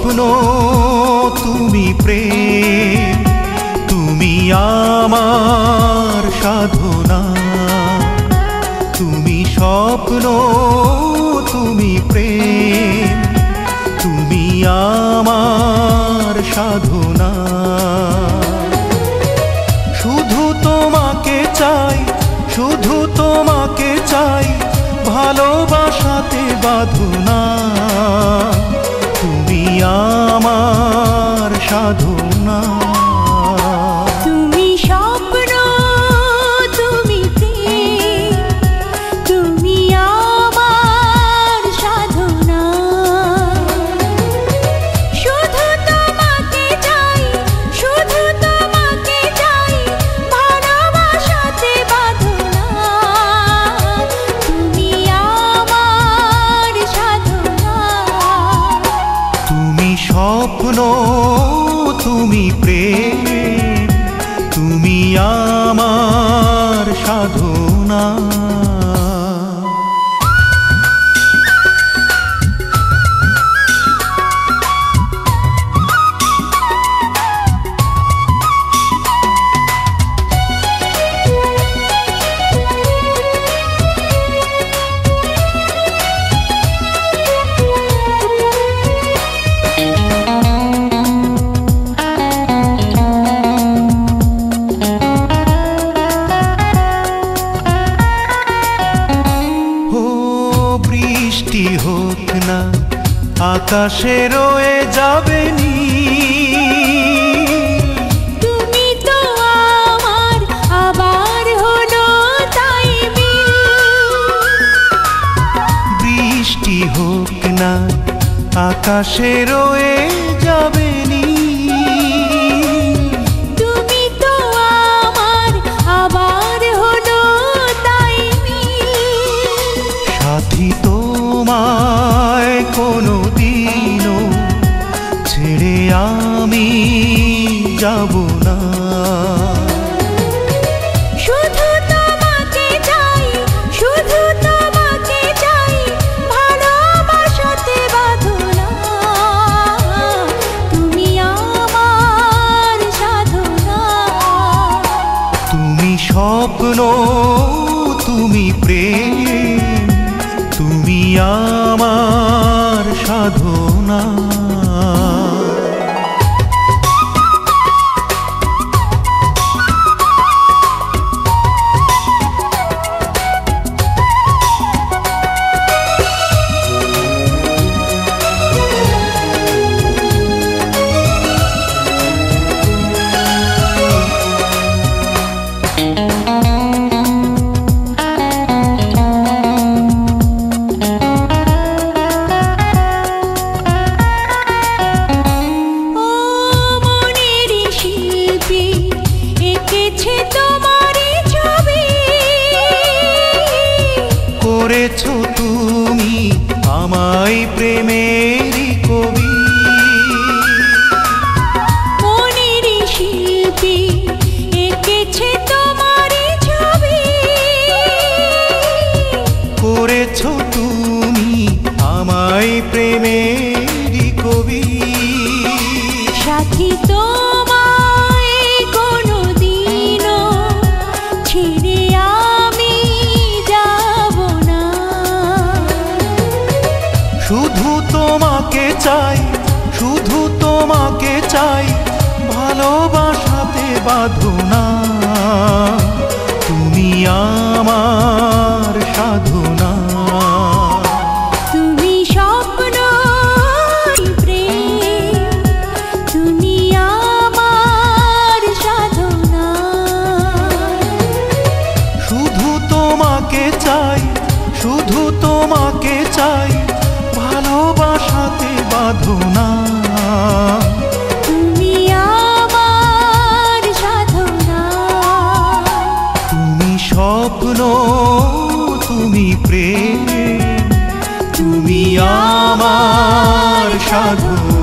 স্বপ্ন তুমি প্রেম, তুমি আমার সাধনা। তুমি স্বপ্ন তুমি প্রেম, তুমি আমার সাধনা। শুধু তোমাকে চাই, শুধু তোমাকে চাই, ভালোবাসাতে বাঁধনা। তুমি আমার সাধনা। তুমি স্বপ্ন তুমি প্রেম, তুমি আমার সাধনা। শুধু তোমাকে চাই, শুধু তোমাকে চাই, ভালোবাসাতে বাঁধনা। তুমি আমার সাধনা। তুমি স্বপ্ন তুমি প্রেম, তুমি আমার সাধনা। বৃষ্টি হোক না আকাশে রয়ে যাবে নীল, তুমি তো আমার আবার হলো তাই মিল। বৃষ্টি হোক না আকাশে রয়ে যাবে নীল, তুমি তো আমার আবার হলো তাই মিল। সাথী তোমায় কোনোদিনও ছেড়ে আমি যাব না। শুধু তোমাকে চাই, শুধু তোমাকে চাই, ভালোবাসাতে বাঁধনা। তুমি আমার সাধনা। তুমি স্বপ্ন তুমি প্রেম, তুমি আমার সাধনা। করেছো তুমি আমায় প্রেমেরই কবি, মনের শিল্পী এঁকেছে তোমারই ছবি। করেছো তুমি আমায় প্রেমেরই কবি। সাথী তোমায় কোনোদিনও ছেড়ে আমি যাব না। শুধু তোমাকে চাই, শুধু তোমাকে চাই, ভালোবাসাতে বাঁধনা। তুমি আমার সাধনা। তুমি স্বপ্ন প্রেম, তুমি আমার সাধনা। শুধু তোমাকে চাই, শুধু তোমাকে চাই, ভালোবাসাতে বাঁধনা। তুমি আমার সাধনা। তুমি স্বপ্ন তুমি প্রেম, তুমি আমার সাধনা।